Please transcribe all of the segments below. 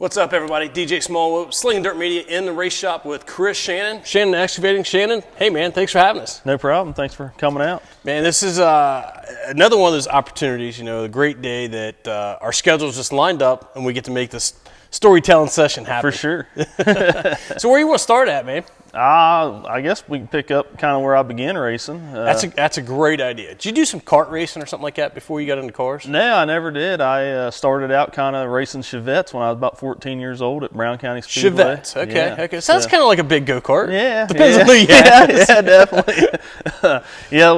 What's up, everybody? DJ Smallwood, Slingin Dirt Media in the race shop with Chris Shannon. Shannon Excavating. Shannon, hey man, thanks for having us. No problem. Thanks for coming out. Man, this is another one of those opportunities, a great day that our schedules just lined up and we get to make this storytelling session happen. For sure. So where you want to start at, man? I guess we can pick up kind of where I began racing. That's a great idea. Did you do some kart racing or something like that before you got into cars? No, I never did. I started out kind of racing Chevettes when I was about 14 years old at Brown County Speedway. Chevettes, okay. So that's kind of like a big go-kart. Yeah. Depends on who you ask. Yeah, definitely.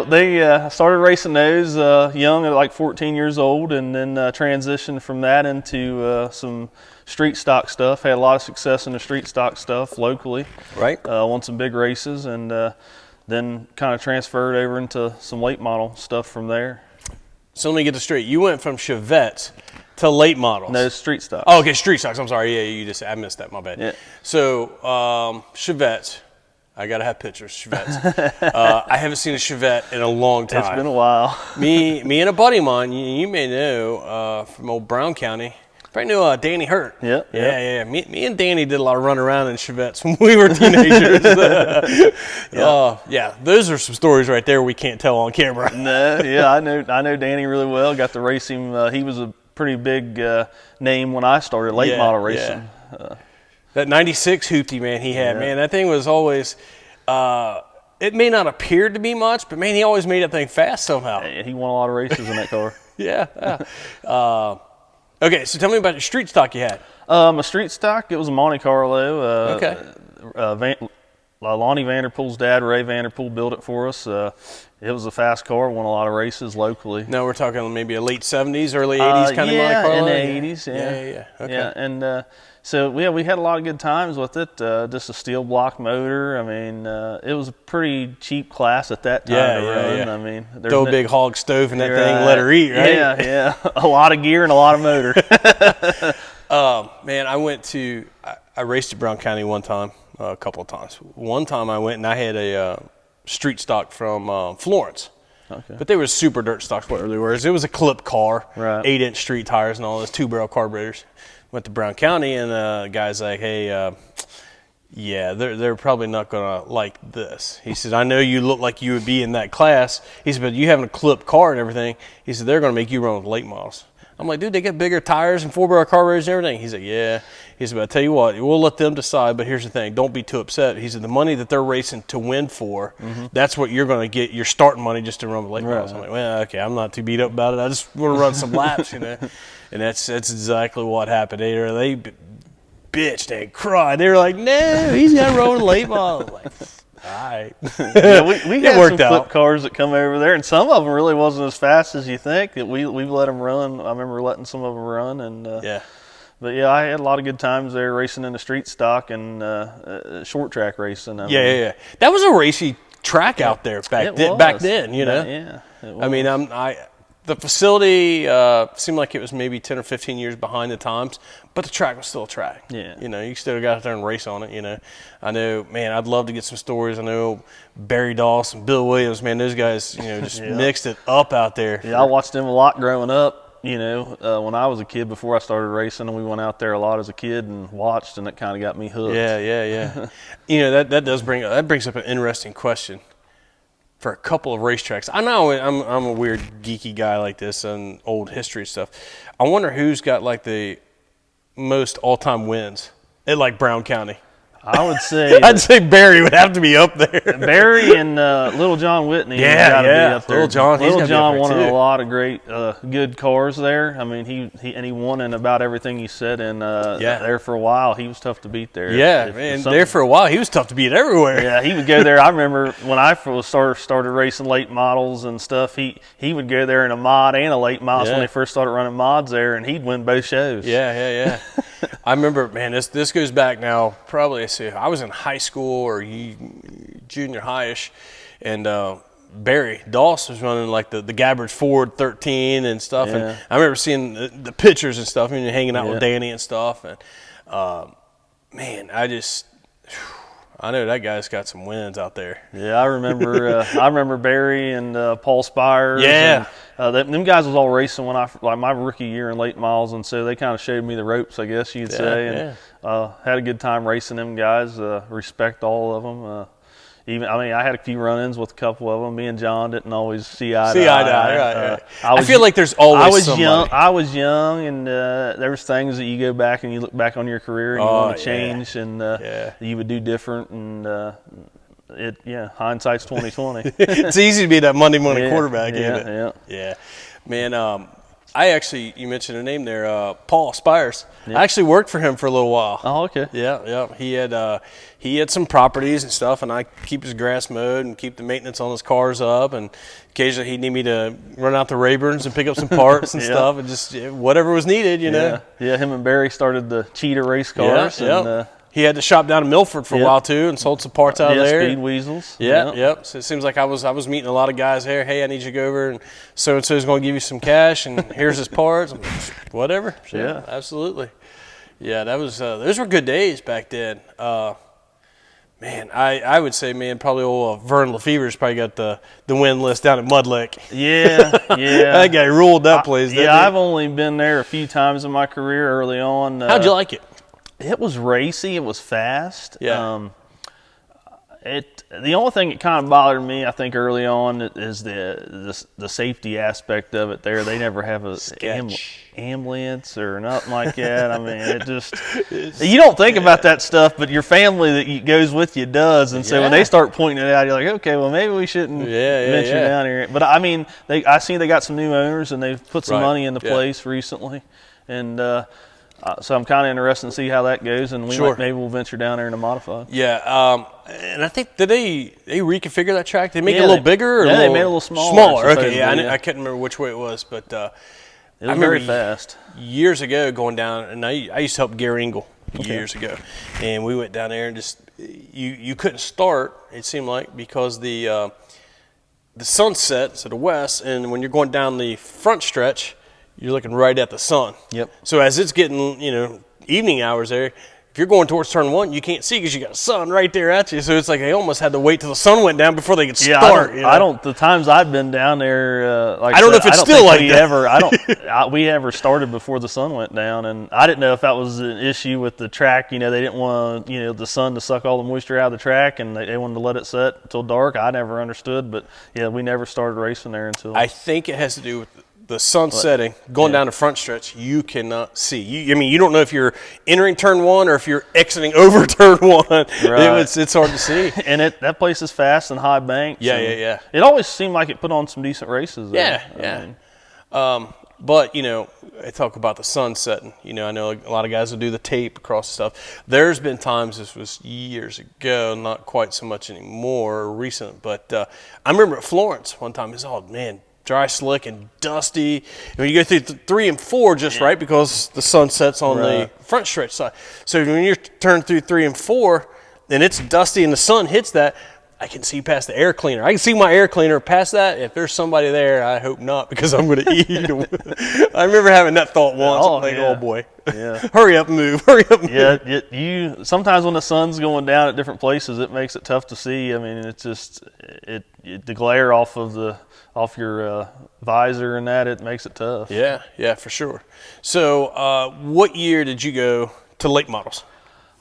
They started racing those young at like 14 years old, and then transitioned from that into some street stock stuff. Had a lot of success in the street stock stuff locally. Right. Won some big races, and then kind of transferred over into some late model stuff from there. So let me get this straight. You went from Chevettes to late models. No, street stock. Oh, okay, street stocks. I'm sorry. Yeah, I missed that. My bad. Yeah. So Chevettes. I gotta have pictures. Chevettes. I haven't seen a Chevette in a long time. It's been a while. me and a buddy of mine, you may know from old Brown County. Probably knew Danny Hurt. Yep. Yeah. Me and Danny did a lot of running around in Chevettes when we were teenagers. Yeah, those are some stories right there we can't tell on camera. No, yeah, I know Danny really well. Got to race him. He was a pretty big name when I started late model racing. Yeah. That 96 hoopty, man, he had, man, that thing was always, it may not appear to be much, but man, he always made that thing fast somehow. Yeah, he won a lot of races in that car. Yeah. Okay, so tell me about the street stock you had. A street stock, it was a Monte Carlo. Okay. Lonnie Vanderpool's dad, Ray Vanderpool, built it for us. It was a fast car, won a lot of races locally. No, we're talking maybe a late 70s, early 80s kind of Monte Carlo? In the 80s, Yeah. Okay. Yeah, and so we had a lot of good times with it. Just a steel block motor. I mean, it was a pretty cheap class at that time to run. Yeah. I mean, throw a big hog stove in that thing, let her eat, right? Yeah. A lot of gear and a lot of motor. Man, I raced at Brown County one time, a couple of times. One time I went and I had a street stock from Florence. Okay. But they were super dirt stocks, whatever they were. It was a clip car, right. 8-inch street tires and all those 2-barrel carburetors. Went to Brown County and the guy's like, hey, they're probably not going to like this. He said, I know you look like you would be in that class. He said, but you having a clip car and everything. He said, they're going to make you run with late models. I'm like, dude, they got bigger tires and 4-barrel carburetors and everything. He's like, yeah. He said, but I tell you what, we'll let them decide, but here's the thing. Don't be too upset. He said, the money that they're racing to win for, that's what you're going to get, your starting money just to run with late models. I'm like, well, okay, I'm not too beat up about it. I just want to run some laps, And that's exactly what happened. They bitched and cried. They were like, no, he's got to run with late models. Like, all right. Yeah, we had worked some out. flip cars that come over there, and some of them really wasn't as fast as you think. We've let them run. I remember letting some of them run, and But yeah, I had a lot of good times there racing in the street stock and short track racing. Yeah. That was a racy track out there back then. Yeah. I mean, the facility seemed like it was maybe 10 or 15 years behind the times, but the track was still a track. Yeah. You still got out there and race on it, I know, man, I'd love to get some stories. I know Barry Dawson, Bill Williams, man, those guys, just mixed it up out there. Yeah, I watched them a lot growing up, when I was a kid before I started racing, and we went out there a lot as a kid and watched, and it kind of got me hooked. Yeah. that brings up an interesting question. For a couple of racetracks, I know I'm a weird geeky guy like this and old history stuff. I wonder who's got like the most all-time wins at like Brown County. I would say I'd say Barry would have to be up there. Barry and Little John Whitney got to be up there. Little John won a lot of great good cars there. I mean, he won in about everything he said, and there for a while he was tough to beat there. Yeah, there for a while he was tough to beat everywhere. Yeah, he would go there. I remember when I first started racing late models and stuff. He would go there in a mod and a late models when they first started running mods there, and he'd win both shows. Yeah. I remember, man, this goes back now probably. I was in high school or junior high-ish, and Barry Dawson was running like the Gabbard's Ford 13 and stuff. Yeah. And I remember seeing the pictures and stuff, and hanging out with Danny and stuff. And man, I know that guy's got some wins out there. Yeah, I remember Barry and Paul Spires. them guys was all racing when like my rookie year in late models, and so they kind of showed me the ropes, I guess you'd say. And had a good time racing them guys. Respect all of them. I had a few run-ins with a couple of them. Me and John didn't always see eye to eye. Right. I feel like there's always somebody. I was young, and there was things that you go back and you look back on your career and you want to change, and you would do different. And hindsight's 2020. It's easy to be that Monday morning quarterback, isn't it? Yeah. Man, you mentioned a name there, Paul Spires. I actually worked for him for a little while. Oh, okay. Yeah. He had some properties and stuff, and I keep his grass mowed and keep the maintenance on his cars up, and occasionally he'd need me to run out to Rayburn's and pick up some parts and stuff, and just whatever was needed, you know. Yeah, him and Barry started the Cheetah race cars. And, he had the shop down in Milford for a while too, and sold some parts out of there. Speed Weasels. Yep. So it seems like I was meeting a lot of guys there. Hey, I need you to go over, and so is going to give you some cash, and here's his parts. I'm like, whatever. Sure, yeah, absolutely. Yeah, that was those were good days back then. Man, I would say, probably old Vern Lefever's probably got the win list down at Mud Lick. Yeah. That guy ruled that place. I've only been there a few times in my career early on. How'd you like it? It was racy. It was fast. Yeah. The only thing that kind of bothered me, I think, early on is the safety aspect of it. There, they never have a ambulance or nothing like that. I mean, it just you don't think about that stuff, but your family that goes with you does. And so when they start pointing it out, you're like, okay, well maybe we shouldn't venture down here. But I mean, I see they got some new owners and they've put some money into place recently, and. So I'm kind of interested to see how that goes, and maybe we'll venture down there in a modified. Yeah, and I think did they reconfigure that track? Did they make it a little bigger? Or they made it a little smaller. Smaller, okay. Yeah, I couldn't remember which way it was, but it was very fast. Years ago, going down, and I used to help Gary Engel years ago, and we went down there and just you couldn't start. It seemed like because the sun sets to the west, and when you're going down the front stretch. You're looking right at the sun. Yep. So as it's getting, evening hours there, if you're going towards turn one, you can't see because you got the sun right there at you. So it's like they almost had to wait till the sun went down before they could start. I don't. The times I've been down there, I don't know if it's still like that. We ever started before the sun went down, and I didn't know if that was an issue with the track. They didn't want the sun to suck all the moisture out of the track, and they wanted to let it set until dark. I never understood, but we never started racing there until. I think it has to do with the sun setting, going down the front stretch, you cannot see. You don't know if you're entering turn one or if you're exiting over turn one. Right. It's hard to see. And that place is fast and high banked. Yeah. It always seemed like it put on some decent races. Yeah. But, I talk about the sun setting. I know a lot of guys will do the tape across stuff. There's been times, this was years ago, not quite so much anymore, or recent, but I remember at Florence one time, it's dry, slick, and dusty. You go through 3 and 4 just right because the sun sets on the front stretch side. So when you turn through 3 and 4, and it's dusty and the sun hits that, I can see past the air cleaner. I can see my air cleaner past that. If there's somebody there, I hope not, because I'm going to eat them. I remember having that thought once. Oh boy. Yeah. Hurry up and move. Yeah, sometimes when the sun's going down at different places, it makes it tough to see. I mean, it's just the glare off your visor and that, it makes it tough. Yeah, for sure. So what year did you go to late models?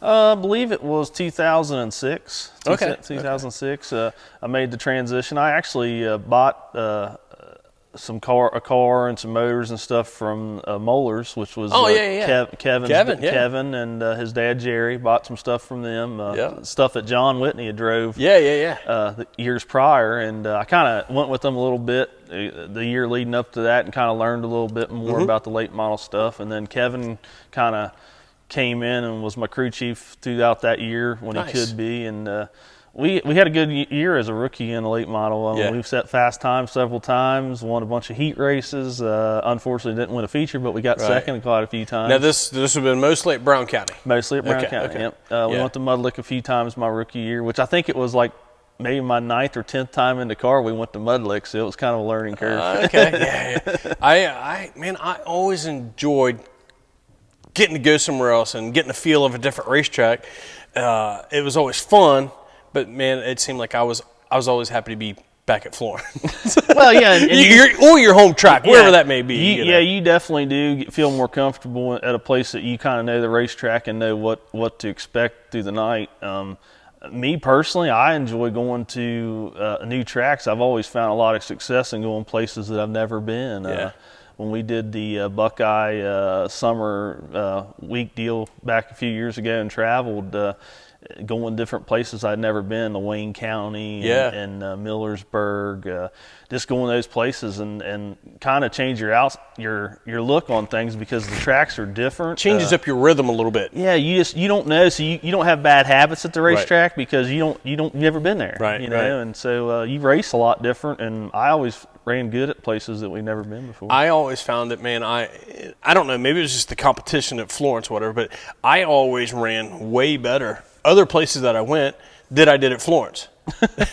I believe it was 2006. Okay. 2006. I made the transition. I actually bought a car and some motors and stuff from Moeller's, which was Kevin and his dad Jerry bought some stuff from them. Stuff that John Whitney had drove. The years prior, and I kind of went with them a little bit the year leading up to that, and kind of learned a little bit more about the late model stuff. And then Kevin kind of came in and was my crew chief throughout that year when he could be, and we had a good year as a rookie in the late model. We've set fast times several times, won a bunch of heat races. Unfortunately, didn't win a feature, but we got second quite a few times. Now this would have been mostly at Brown County. Mostly at Brown County. Okay. Yep. We went to Mud Lick a few times my rookie year, which I think it was like maybe my 9th or 10th time in the car we went to Mud Lick, so it was kind of a learning curve. I always enjoyed getting to go somewhere else and getting a feel of a different racetrack. It was always fun, but man, it seemed like I was always happy to be back at Florence. Well, yeah, and or your home track, wherever that may be. You definitely do feel more comfortable at a place that you kind of know the racetrack and know what to expect through the night. Me personally, I enjoy going to new tracks. I've always found a lot of success in going places that I've never been. Yeah. When we did the Buckeye summer week deal back a few years ago and traveled, going different places I'd never been, to Wayne County and Millersburg, just going to those places and kind of change your look on things because the tracks are different. Changes up your rhythm a little bit. Yeah, you don't know, so you don't have bad habits at the racetrack because you've never been there. Right. And so you race a lot different, and I always ran good at places that we've never been before. I always found that, man, I don't know, maybe it was just the competition at Florence or whatever, but I always ran way better other places that I went than I did at Florence.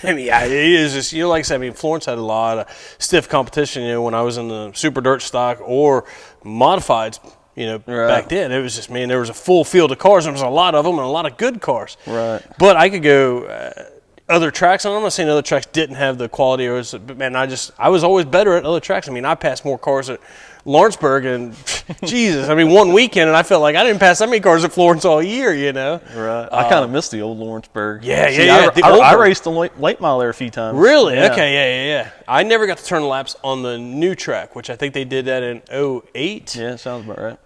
I mean, yeah, it is just, like I said, I mean, Florence had a lot of stiff competition, when I was in the super dirt stock or modifieds, back then. It was just, man, there was a full field of cars. There was a lot of them and a lot of good cars. Right. But I could go other tracks, and I'm not saying other tracks didn't have the quality, but man, I was always better at other tracks. I mean, I passed more cars at Lawrenceburg and Jesus, I mean, one weekend, and I felt like I didn't pass that many cars at Florence all year, Right. I kind of missed the old Lawrenceburg. Yeah. I raced the late mile there a few times. Really? Yeah. Okay, yeah. I never got to turn laps on the new track, which I think they did that in 08. Yeah, sounds about right.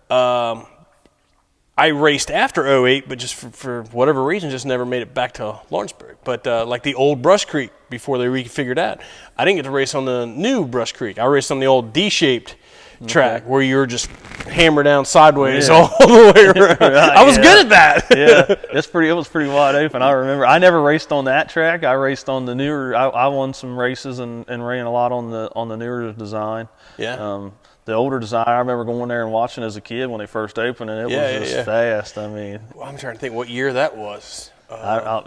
I raced after 08, but just for whatever reason, just never made it back to Lawrenceburg. But like the old Brush Creek, before they refigured that, I didn't get to race on the new Brush Creek. I raced on the old D-shaped track where you were just hammer down sideways all the way around. I was good at that. It was pretty wide open. I remember I never raced on that track. I raced on the newer. I won some races and ran a lot on the newer design. Yeah. The older design, I remember going there and watching as a kid when they first opened, and it was just fast. I mean, I'm trying to think what year that was.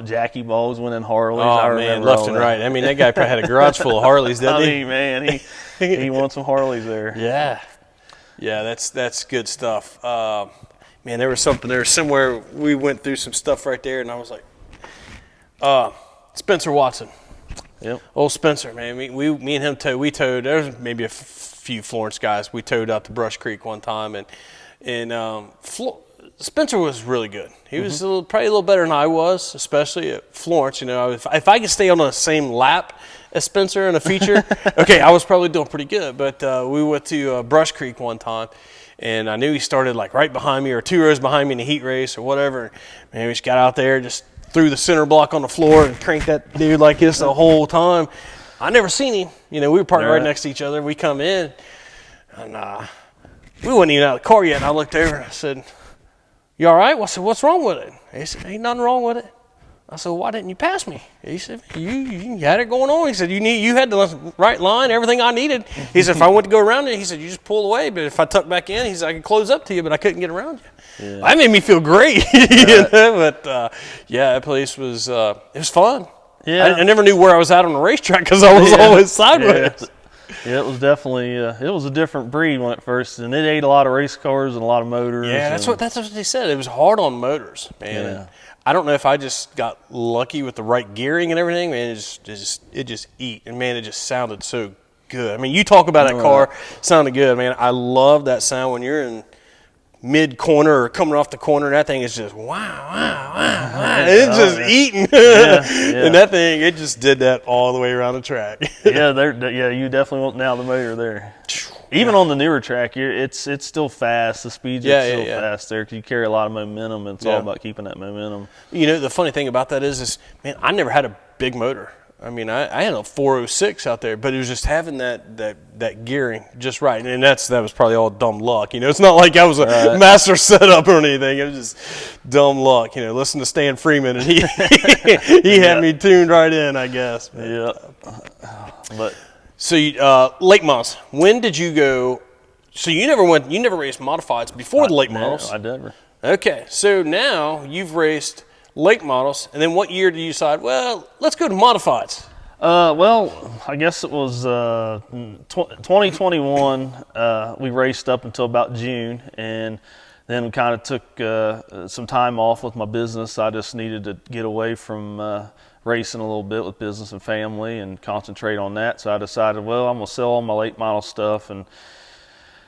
Jackie Balls winning Harleys. Oh, man, left and right. I mean, that guy probably had a garage full of Harleys, didn't he? I mean, man, he won some Harleys there. Yeah, that's good stuff. Man, there was something there somewhere. We went through some stuff right there, and I was like, Spencer Watson. Yep. Old Spencer, man. Me and him towed. There was maybe a few Florence guys. We towed out to Brush Creek one time, and Spencer was really good. He was probably a little better than I was, especially at Florence. If I could stay on the same lap as Spencer in a feature, okay, I was probably doing pretty good. But we went to Brush Creek one time, and I knew he started like right behind me or 2 rows behind me in the heat race or whatever. Man, we just got out there, just threw the center block on the floor and cranked that dude like this the whole time. I never seen him. We were parked right next to each other. We come in, and we wasn't even out of the car yet. And I looked over and I said, "You all right?" I said, "What's wrong with it?" He said, "Ain't nothing wrong with it." I said, "Why didn't you pass me?" He said, "You had it going on." He said, "You had the right line, everything I needed." He said, "If I went to go around it," he said, "you just pull away. But if I tuck back in," he said, "I could close up to you, but I couldn't get around you." Yeah. That made me feel great. But that place was it was fun. Yeah, I never knew where I was at on the racetrack because I was always sideways. Yeah, it was definitely it was a different breed when it first, and it ate a lot of race cars and a lot of motors. Yeah, that's what they said. It was hard on motors, man. Yeah. I don't know if I just got lucky with the right gearing and everything, man. It just eat, and man, it just sounded so good. I mean, you talk about that car sounded good, man. I love that sound when you're in mid corner or coming off the corner. That thing is just wow. It's just eating, and that thing it just did that all the way around the track. You definitely won't nail the motor there. Even on the newer track, it's still fast. The speed's still fast there because you carry a lot of momentum. And it's all about keeping that momentum. The funny thing about that is man, I never had a big motor. I mean, I had a 406 out there, but it was just having that gearing just right, and that was probably all dumb luck. It's not like I was a master setup or anything. It was just dumb luck. Listen to Stan Freeman, and he had me tuned right in, I guess. But so late models. When did you go? So you never raced modifieds before the late models. No, I never. Okay, so now you've raced late models, and then what year did you decide, well, let's go to modifieds? Well, I guess it was 2021. We raced up until about June, and then we kind of took some time off with my business. I just needed to get away from racing a little bit with business and family and concentrate on that. So I decided, well, I'm going to sell all my late model stuff, and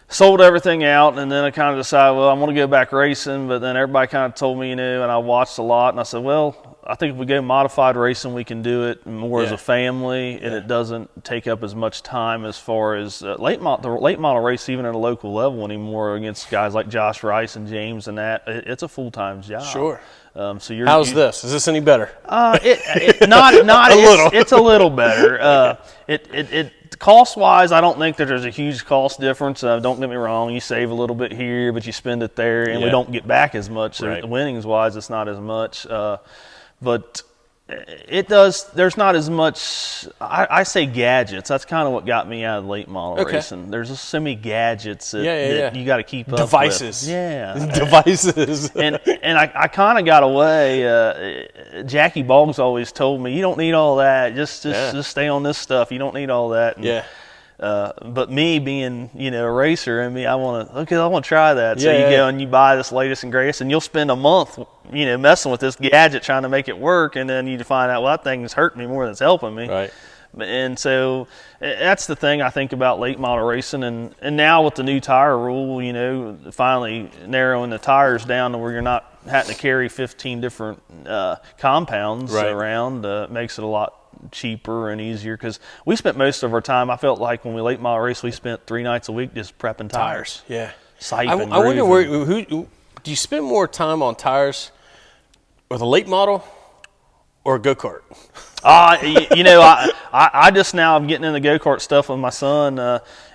sold everything out. And then I kind of decided, well, I'm going to go back racing. But then everybody kind of told me, and I watched a lot, and I said, well, I think if we go modified racing, we can do it more as a family, and it doesn't take up as much time as far as the late model race, even at a local level anymore, against guys like Josh Rice and James and that. It's a full-time job. Sure. So how's this? Is this any better? Not a little. It's a little better. It cost-wise, I don't think that there's a huge cost difference. Don't get me wrong. You save a little bit here, but you spend it there, and we don't get back as much. So winnings-wise, it's not as much. But it does. There's not as much. I say gadgets. That's kind of what got me out of late model racing. There's so many gadgets that you got to keep up devices. with. Yeah, devices. and I kind of got away. Jackie Boggs always told me, you don't need all that. Just stay on this stuff. You don't need all that. And, but me being, a racer, I want to try that. So you go and you buy this latest and greatest, and you'll spend a month, messing with this gadget trying to make it work, and then you find out, well, that thing's hurting me more than it's helping me. Right. And so that's the thing I think about late model racing, and now with the new tire rule, finally narrowing the tires down to where you're not having to carry 15 different compounds around, makes it a lot cheaper and easier, because we spent most of our time, I felt like when we late model race, we spent 3 nights a week just prepping tires. Yeah. Siping, I wonder who do you spend more time on tires with a late model or a go-kart? I just now I'm getting in the go-kart stuff with my son,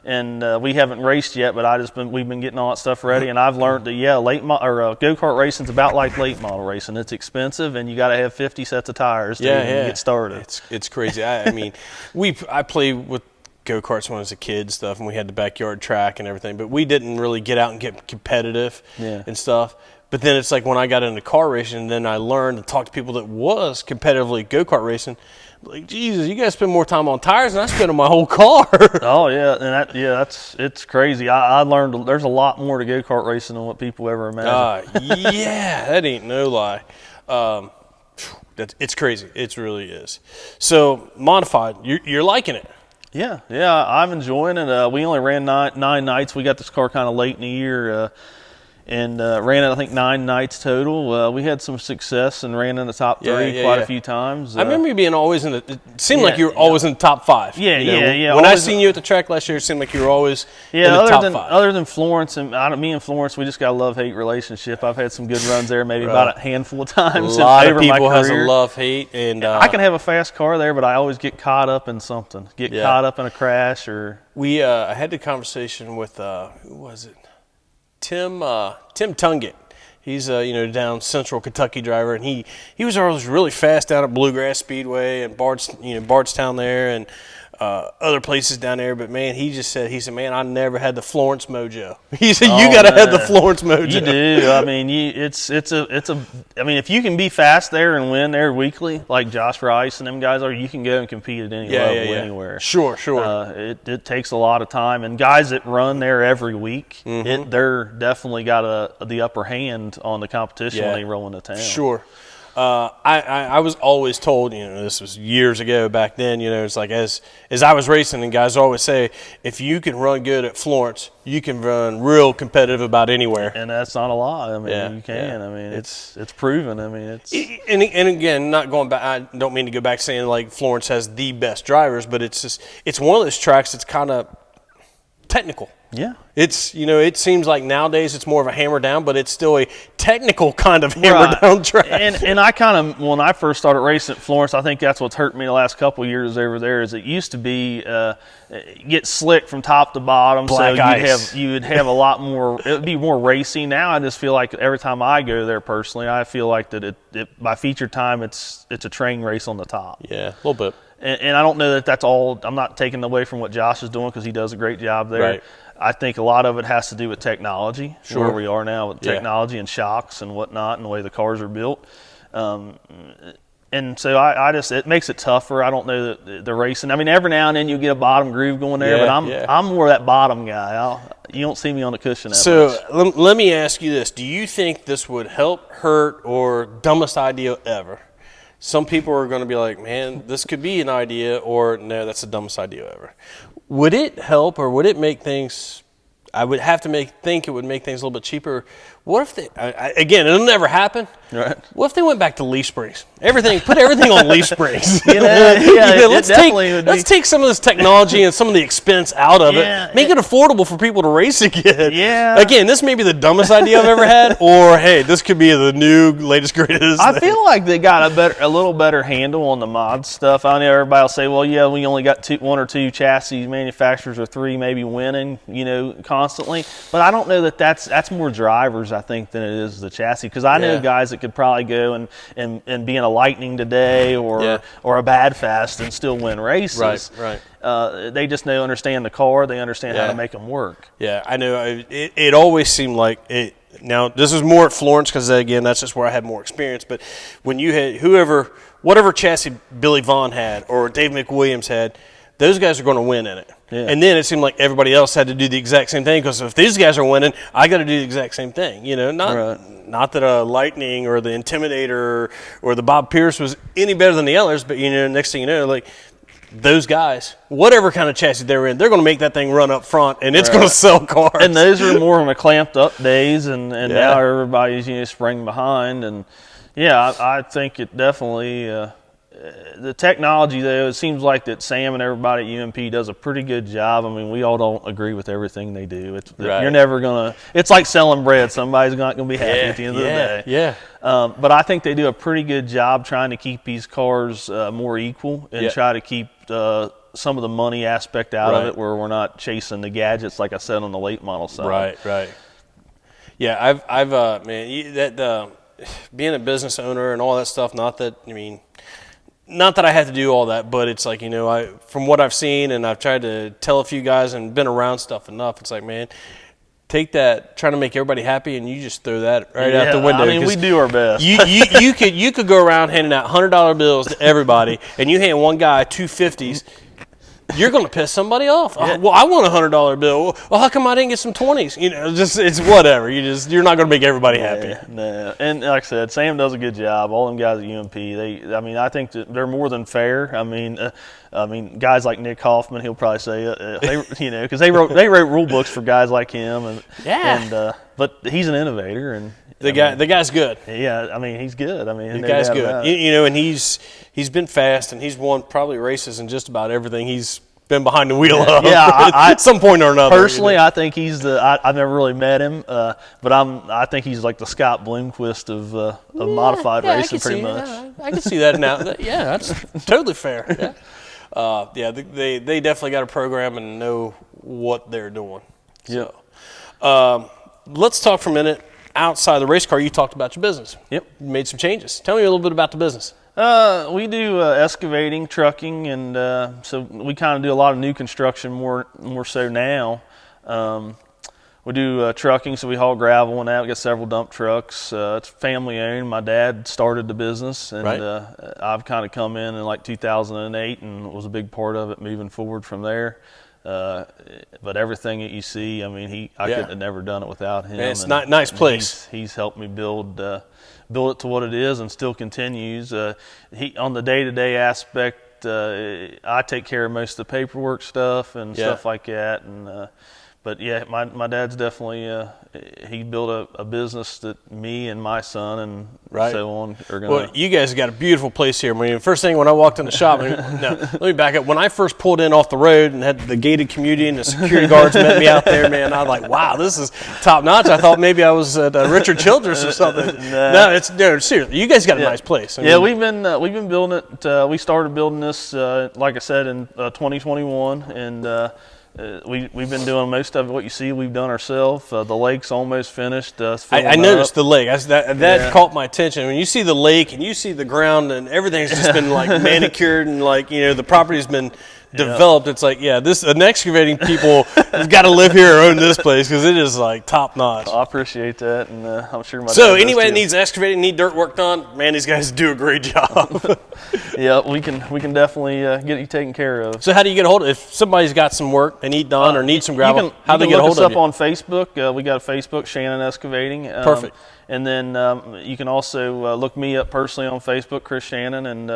and we haven't raced yet, but we've been getting all that stuff ready, and I've learned that go-kart racing's about like late model racing. It's expensive, and you got to have 50 sets of tires to get started. It's crazy. I played with go-karts when I was a kid and stuff, and we had the backyard track and everything, but we didn't really get out and get competitive and stuff. But then it's like when I got into car racing, then I learned to talk to people that was competitively go-kart racing. Like, Jesus, you guys spend more time on tires than I spend on my whole car. Oh yeah, and it's crazy. I learned there's a lot more to go-kart racing than what people ever imagine. That ain't no lie. It's crazy. It really is. So modified, you're liking it? Yeah, I'm enjoying it. We only ran nine nights. We got this car kind of late in the year. And ran it, I think, 9 nights total. We had some success and ran in the top 3 quite a few times. I remember you being always in it seemed like you were always in the top 5. Yeah. When I seen you at the track last year, it seemed like you were always in the top 5. Other than Florence, and me and Florence, we just got a love-hate relationship. I've had some good runs there, maybe about a handful of times. A lot of people has a love-hate. And I can have a fast car there, but I always get caught up in something. Caught up in a crash or... I had the conversation with, who was it? Tim Tungett. He's down Central Kentucky driver, and he was always really fast down at Bluegrass Speedway and Bardstown there and other places down there. But man, he said, man, I never had the Florence mojo. He said, you got to have the Florence mojo. You do. I mean, if you can be fast there and win there weekly, like Josh Rice and them guys are, you can go and compete at any level anywhere. Sure. It takes a lot of time, and guys that run there every week, they're definitely got the upper hand on the competition when they roll into town. Sure. I was always told, this was years ago back then, it's like as I was racing, and guys always say, if you can run good at Florence, you can run real competitive about anywhere. And that's not a lie. I mean, you can. I mean, it's proven. I mean, it's... And again, not going back, I don't mean to go back saying like Florence has the best drivers, but it's one of those tracks that's kind of technical. Yeah. It's, it seems like nowadays it's more of a hammer down, but it's still a technical kind of hammer down track. And I kind of, when I first started racing at Florence, I think that's what's hurt me the last couple of years over there, is it used to be get slick from top to bottom. Black ice. You would have a lot more, it would be more racing. Now I just feel like every time I go there personally, I feel like that by feature time, it's a train race on the top. Yeah, a little bit. And I don't know that that's all. I'm not taking away from what Josh is doing, because he does a great job there. Right. I think a lot of it has to do with technology, where we are now with technology and shocks and whatnot, and the way the cars are built. And so it makes it tougher. I don't know the racing. I mean, every now and then you get a bottom groove going there, but I'm more that bottom guy. You don't see me on the cushion that much. Let me ask you this. Do you think this would help, hurt, or dumbest idea ever some people are going to be like, man, this could be an idea, or no, that's the dumbest idea ever. Would it help, or would it make things? I would have to think it would make things a little bit cheaper. What if they? Again, it'll never happen. Right. What if they went back to leaf springs? Put everything on leaf springs. Let's take some of this technology and some of the expense out of it. Make it affordable for people to race again. Yeah. Again, this may be the dumbest idea I've ever had, or hey, this could be the new latest greatest. I feel like they got a little better handle on the mod stuff. I know everybody will say, well, yeah, we only got one or two chassis manufacturers or three maybe winning, constantly. But I don't know that that's more drivers, I think, than it is the chassis. Because I know guys that could probably go and be in a Lightning today or a Bad Fast and still win races. Right. They just understand the car. They understand how to make them work. Yeah, I know. It always seemed like it. Now, this is more at Florence because, again, that's just where I had more experience. But when you had whatever chassis Billy Vaughn had or Dave McWilliams had, those guys are going to win in it. Yeah. And then it seemed like everybody else had to do the exact same thing, because if these guys are winning, I got to do the exact same thing. Not that a Lightning or the Intimidator or the Bob Pierce was any better than the others, but next thing you know, like those guys, whatever kind of chassis they're in, they're going to make that thing run up front, and it's going to sell cars. And those are more on the clamped up days, and now everybody's spring behind, and I think it definitely. The technology, though, it seems like that Sam and everybody at UMP does a pretty good job. I mean, we all don't agree with everything they do. You're never going to – it's like selling bread. Somebody's not going to be happy at the end of the day. Yeah. But I think they do a pretty good job trying to keep these cars more equal and try to keep some of the money aspect out of it, where we're not chasing the gadgets, like I said, on the late model side. Right. Yeah, I've being a business owner and all that stuff, not that I have to do all that, but it's like, from what I've seen, and I've tried to tell a few guys and been around stuff enough, it's like, man, take that, trying to make everybody happy, and you just throw that right out the window. I mean, we do our best. You could go around handing out $100 bills to everybody, and you hand one guy $250s. You're going to piss somebody off. Yeah. Well, I want a $100 bill. Well, how come I didn't get some 20s? It's whatever. You're not going to make everybody happy. No. And like I said, Sam does a good job. All them guys at UMP, I think that they're more than fair. I mean, guys like Nick Hoffman, he'll probably say, because they wrote rule books for guys like him, but he's an innovator, and the guy's good. Yeah, I mean, he's good. I mean, the guy's good. And he's been fast, and he's won probably races in just about everything he's been behind the wheel of. Yeah, at some point or another. Personally, I think he's I've never really met him, but I think he's like the Scott Bloomquist of modified racing, pretty much. Yeah, I can see that now. That's totally fair. Yeah. They definitely got a program and know what they're doing. So, let's talk for a minute. Outside the race car, you talked about your business. Yep. You made some changes. Tell me a little bit about the business. We do excavating, trucking, and so we kind of do a lot of new construction more so now. We do trucking, so we haul gravel and that. We got several dump trucks. It's family owned. My dad started the business, and I've kind of come in like 2008 and was a big part of it moving forward from there. But everything that you see, I mean, I couldn't have never done it without him. Yeah, it's a nice place. He's helped me build it to what it is, and still continues. On the day-to-day aspect, I take care of most of the paperwork stuff and stuff like that. And but yeah, my dad's definitely he built a business that me and my son and so on are going. Well, you guys got a beautiful place here. I mean, first thing when I walked in the shop, let me back up. When I first pulled in off the road and had the gated community and the security guards met me out there, man, I was like, wow, this is top notch. I thought maybe I was at Richard Childress or something. No, seriously. You guys got a nice place. I mean, we've been building it. We started building this, like I said, in 2021, and. We've been doing most of what you see. We've done ourselves. The lake's almost finished. I noticed the lake. That caught my attention. When you see the lake and you see the ground and everything's just been like manicured and like the property's been developed, it's like, yeah, an excavating people have got to live here or own this place because it is like top notch. I appreciate that, and I'm sure my So dad anybody does that too. needs excavating, need dirt work done, man, these guys do a great job. Yeah, we can definitely get you taken care of. So how do you get a hold of it? If somebody's got some work they need done or need some gravel, how do they get a hold of of you? you? Look us up on Facebook. We got a Facebook, Shannon Excavating. Perfect. And then you can also look me up personally on Facebook, Chris Shannon, and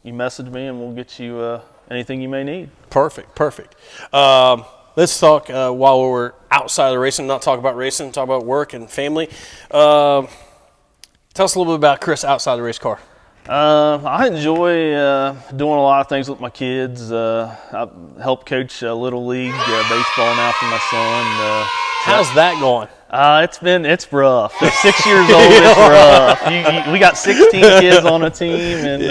you message me and we'll get you anything you may need. Perfect. Let's talk while we're outside of the racing, not talk about racing, talk about work and family. Tell us a little bit about Chris outside the race car. I enjoy doing a lot of things with my kids. I help coach Little League baseball now for my son. How's that going? It's rough. At 6 years old, it's rough. We got 16 kids on a team, and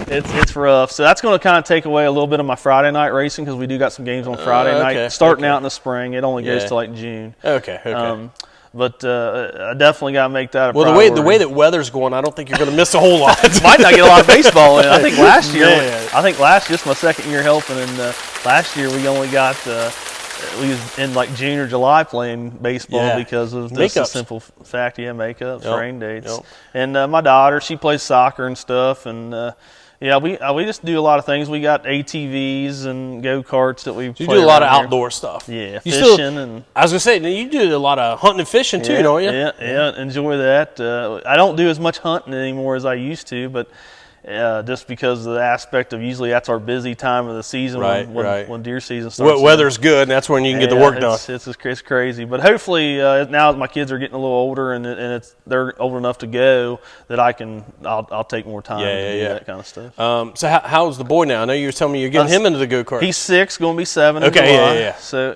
it's rough. So that's going to kind of take away a little bit of my Friday night racing because we do got some games on Friday night. Starting out in the spring, it only goes to like June. Okay. But I definitely got to make that a well, priority. the way that weather's going, I don't think you're going to miss a whole lot. Might not get a lot of baseball in. I think last year, just my second year helping, and last year we only got we was in like June or July playing baseball because of just the simple fact, makeups, rain dates. And my daughter, she plays soccer and stuff, and we just do a lot of things. We got ATVs and go-karts that we play do a lot of around outdoor stuff. Yeah, you fishing and I was gonna say you do a lot of hunting and fishing too, don't you? Yeah, enjoy that. I don't do as much hunting anymore as I used to, but just because of the aspect of usually that's our busy time of the season when deer season starts. Weather's good, and that's when you can get the work done. It's crazy, but hopefully now that my kids are getting a little older and they're old enough to go, that I'll take more time to do that kind of stuff. So how's the boy now? I know you were telling me you're getting him into the go-kart. He's 6, going to be 7 in July. So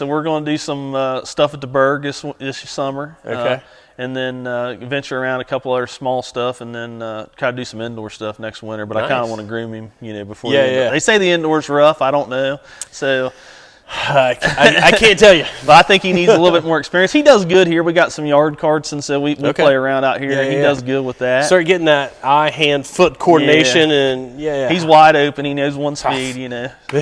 we're going to do some stuff at the Berg this summer. Okay. And then venture around a couple other small stuff, and then kind of do some indoor stuff next winter. But I kind of want to groom him, before. They say the indoor's rough. I don't know, so I can't tell you. But I think he needs a little bit more experience. He does good here. We got some yard carts, and so we play around out here. He does good with that. Start getting that eye, hand, foot coordination, and he's wide open. He knows one speed.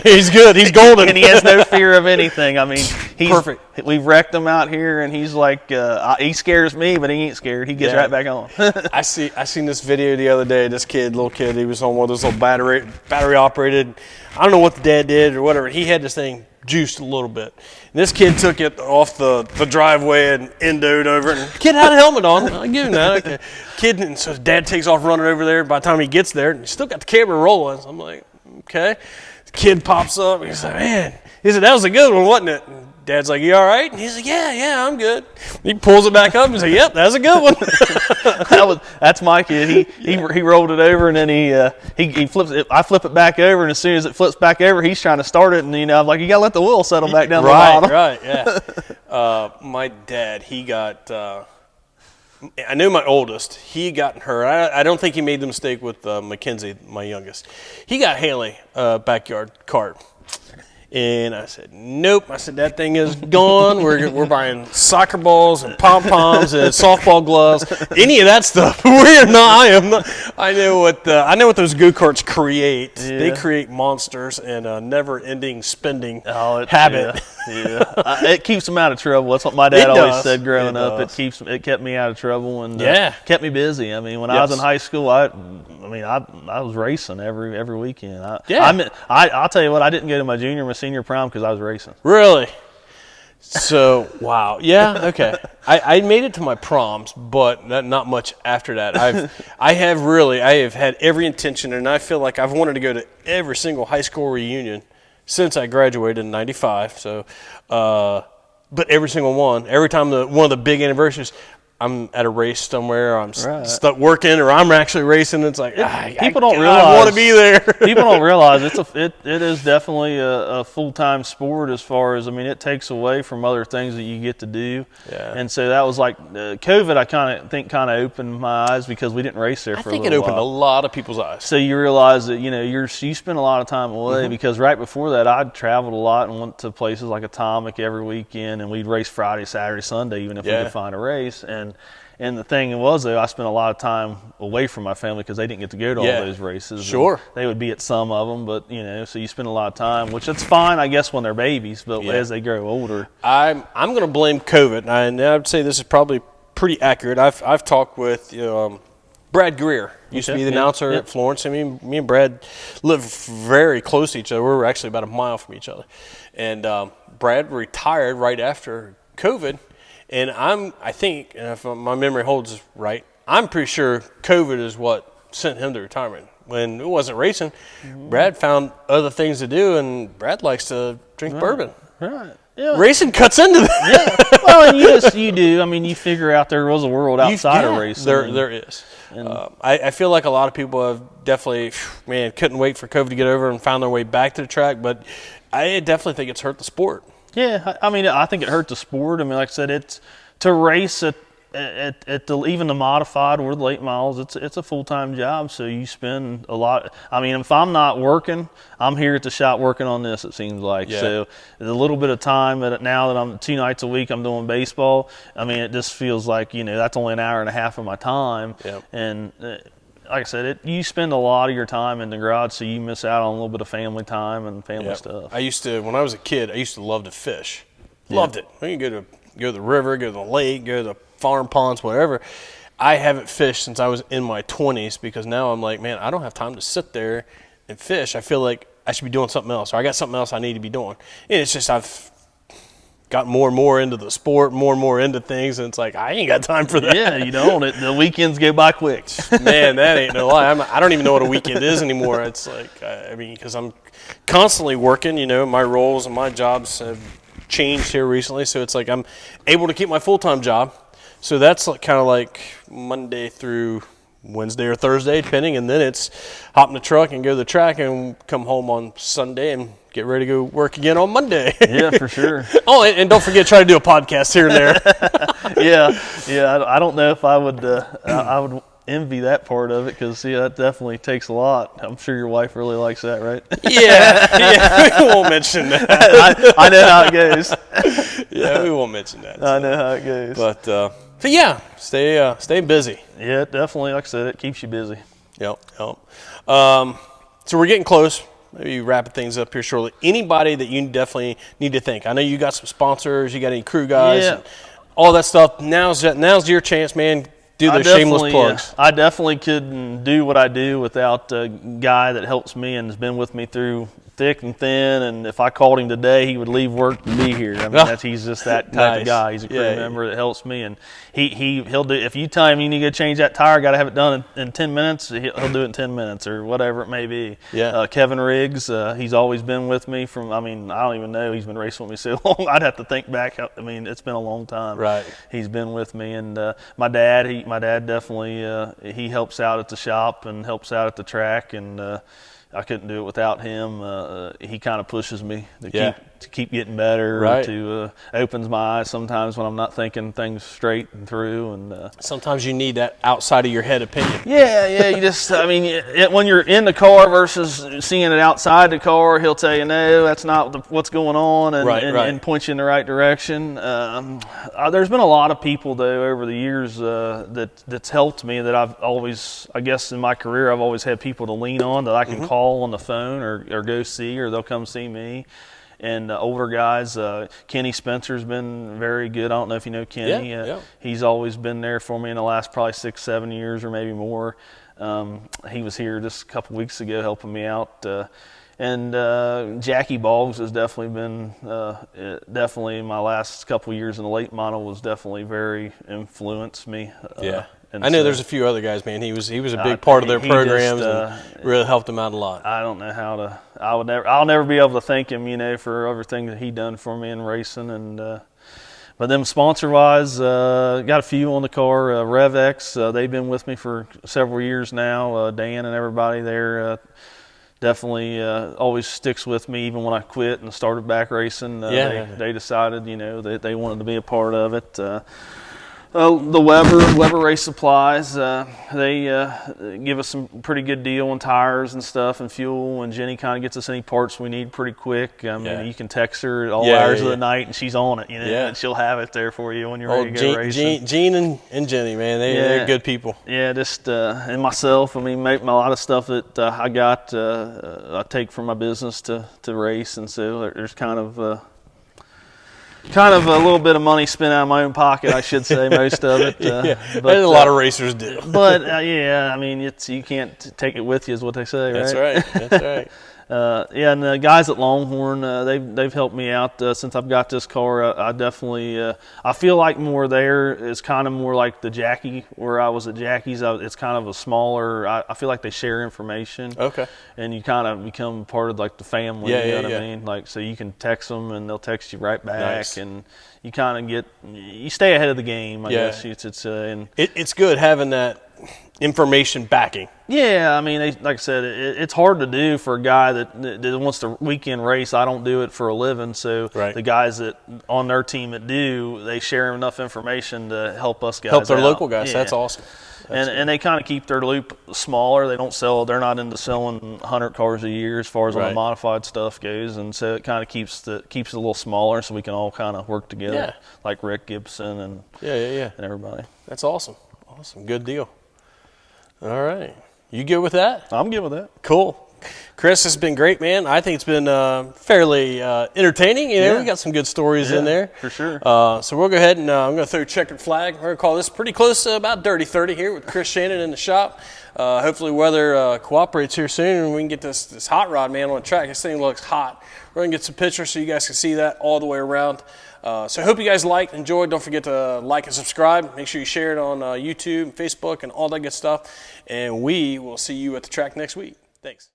He's good. He's golden, and he has no fear of anything. I mean, he's perfect. We've wrecked him out here, and he's like, he scares me, but he ain't scared. He gets right back on. I seen this video the other day. This little kid, he was on one of those little battery operated. I don't know what the dad did or whatever. He had this thing juiced a little bit. And this kid took it off the driveway and endoed over it. And kid had a helmet on. I'll give him that. Okay. Kid, and so his dad takes off running over there. By the time he gets there, and he's still got the camera rolling. So I'm like, okay. The kid pops up. And he's like, man. He said, that was a good one, wasn't it? And Dad's like, you all right? And he's like, yeah, I'm good. He pulls it back up and he's like, yep, that's a good one. That's my kid. He rolled it over, and then he flips it. I flip it back over, and as soon as it flips back over, he's trying to start it, and I'm like, you gotta let the wheel settle back down the bottom. Right, yeah. My dad, he got. I knew my oldest. He got hurt. I don't think he made the mistake with Mackenzie, my youngest. He got Haley backyard cart. And I said, nope. I said, that thing is gone. We're buying soccer balls and pom-poms and softball gloves. Any of that stuff. We're not. I am not. I know what those go-karts create. Yeah. They create monsters and a never-ending spending habit. Yeah. It keeps them out of trouble. That's what my dad always said growing up. It kept me out of trouble and kept me busy. I mean, when I was in high school, I was racing every weekend. I'll tell you what, I didn't go to my junior, my senior prom because I was racing. Really? So, wow. Yeah, okay. I made it to my proms, but not much after that. I have had every intention, and I feel like I've wanted to go to every single high school reunion since I graduated in '95. So, but every single one, every time one of the big anniversaries, I'm at a race somewhere, or I'm stuck working, or I'm actually racing. It's like people don't realize I want to be there. People don't realize it is definitely a full-time sport. As far as it takes away from other things that you get to do. Yeah. And so that was like COVID. I kind of opened my eyes because we didn't race there for a little while. I think it opened a lot of people's eyes. So you realize that you spend a lot of time away because right before that I'd traveled a lot and went to places like Atomic every weekend, and we'd race Friday, Saturday, Sunday, even if we could find a race. And the thing was, though, I spent a lot of time away from my family because they didn't get to go to all those races. Sure. And they would be at some of them, but, so you spend a lot of time, which it's fine, I guess, when they're babies, but as they grow older. I'm going to blame COVID, and I would say this is probably pretty accurate. I've talked with Brad Greer, used to be the announcer at Florence. I mean, me and Brad lived very close to each other. We were actually about a mile from each other. And Brad retired right after COVID. And I think, and if my memory holds right, I'm pretty sure COVID is what sent him to retirement. When it wasn't racing, Brad found other things to do, and Brad likes to drink bourbon. Right. Yeah. Racing cuts into that. Yeah. Well, and you do. I mean, you figure out there was a world outside of racing. There is. I feel like a lot of people have definitely, couldn't wait for COVID to get over and found their way back to the track. But I definitely think it's hurt the sport. Yeah, I mean, I think it hurt the sport. I mean, like I said, it's to race at even the modified or the late models, it's a full-time job, so you spend a lot. I mean, if I'm not working, I'm here at the shop working on this, it seems like. Yeah. So a little bit of time now that I'm 2 nights a week, I'm doing baseball. I mean, it just feels like, that's only an hour and a half of my time. Yep. And like I said, you spend a lot of your time in the garage, so you miss out on a little bit of family time and family stuff. When I was a kid, I used to love to fish. Loved it. We could go to the river, go to the lake, go to the farm ponds, whatever. I haven't fished since I was in my 20s because now I'm like, man, I don't have time to sit there and fish. I feel like I should be doing something else, or I got something else I need to be doing. And it's just I've got more and more into the sport, more and more into things, and it's like I ain't got time for that. Yeah, you don't. The weekends go by quick. Man, that ain't no lie. I don't even know what a weekend is anymore. It's like, because I'm constantly working, my roles and my jobs have changed here recently, so it's like I'm able to keep my full-time job. So that's kind of like Monday through Wednesday or Thursday, depending, and then it's hop in the truck and go to the track and come home on Sunday and get ready to go work again on Monday. Yeah, for sure. Oh, and don't forget, try to do a podcast here and there. Yeah. I don't know if I would. I would envy that part of it because that definitely takes a lot. I'm sure your wife really likes that, right? Yeah. We won't mention that. I know how it goes. Yeah, we won't mention that. I know how it goes. But yeah, stay busy. Yeah, definitely. Like I said, it keeps you busy. Yep. So we're getting close. Maybe wrapping things up here shortly. Anybody that you definitely need to thank? I know you got some sponsors. You got any crew guys? Yeah. And all that stuff. Now's your chance, man. Do those shameless plugs. I definitely couldn't do what I do without a guy that helps me and has been with me through thick and thin. And if I called him today, he would leave work to be here. I mean, he's just that type of guy. He's a crew member that helps me, and he'll do. If you tell him you need to change that tire, got to have it done in 10 minutes. He'll do it in 10 minutes or whatever it may be. Yeah. Kevin Riggs, he's always been with me from. I mean, I don't even know. He's been racing with me so long. I'd have to think back. I mean, it's been a long time. Right. He's been with me, and my dad definitely he helps out at the shop and helps out at the track, and I couldn't do it without him. He kind of pushes me to keep getting better, right. to opens my eyes sometimes when I'm not thinking things straight and through. And sometimes you need that outside of your head opinion. Yeah. You just, I mean, when you're in the car versus seeing it outside the car, he'll tell you, no, that's not what's going on, and, right. and point you in the right direction. There's been a lot of people, though, over the years that's helped me that I've always, I guess in my career, I've always had people to lean on that I can call on the phone or go see, or they'll come see me. And older guys, Kenny Spencer's been very good. I don't know if you know Kenny. He's always been there for me in the last probably 6-7 years or maybe more. He was here just a couple weeks ago helping me out. And Jackie Boggs has definitely been, definitely in my last couple years in the late model was definitely very influenced me. I know there's a few other guys, man. He was a big part of their programs and really helped them out a lot. I don't know how to. I'll never be able to thank him, for everything that he done for me in racing. And but them sponsor-wise, got a few on the car. RevX, they've been with me for several years now. Dan and everybody there. Definitely always sticks with me even when I quit and started back racing. They decided, that they wanted to be a part of it. The Weber Race Supplies, they give us some pretty good deal on tires and stuff and fuel, and Jenny kind of gets us any parts we need pretty quick. I mean, you can text her at all hours of the night, and she's on it, you know, and she'll have it there for you when you're ready to go racing. Gene and Jenny, man, they're good people. Yeah, just and myself. I mean, a lot of stuff that I got, I take from my business to race, and so there's kind of a little bit of money spent out of my own pocket, I should say, most of it. But a lot of racers do. But yeah, I mean, you can't take it with you, is what they say, right? That's right. That's right. And the guys at Longhorn, they've helped me out since I've got this car. I definitely I feel like more there is kind of more like the Jackie where I was at Jackie's. It's kind of a smaller. I feel like they share information. Okay. And you kind of become part of like the family. Yeah, you know what I mean? Like, so you can text them and they'll text you right back. Nice. And you kind of you stay ahead of the game. I guess it's good having that information backing. Yeah, I mean, like I said, it's hard to do for a guy that wants to weekend race. I don't do it for a living, so the guys that on their team that do, they share enough information to help us guys. Help their out. local guys. Yeah. That's awesome. And they kind of keep their loop smaller. They don't sell. They're not into selling 100 cars a year as far as on the modified stuff goes, and so it kind of keeps it a little smaller, so we can all kind of work together, like Rick Gibson and and everybody. That's awesome. Awesome. Good deal. All right. You good with that? I'm good with that. Cool. Chris, it's been great, man. I think it's been fairly entertaining. You know, we got some good stories in there. For sure. So we'll go ahead and I'm going to throw checkered flag. We're going to call this pretty close to about Dirty 30 here with Chris Shannon in the shop. Hopefully weather cooperates here soon and we can get this hot rod, man, on the track. This thing looks hot. We're going to get some pictures so you guys can see that all the way around. So I hope you guys liked, enjoyed. Don't forget to like and subscribe. Make sure you share it on YouTube, Facebook, and all that good stuff. And we will see you at the track next week. Thanks.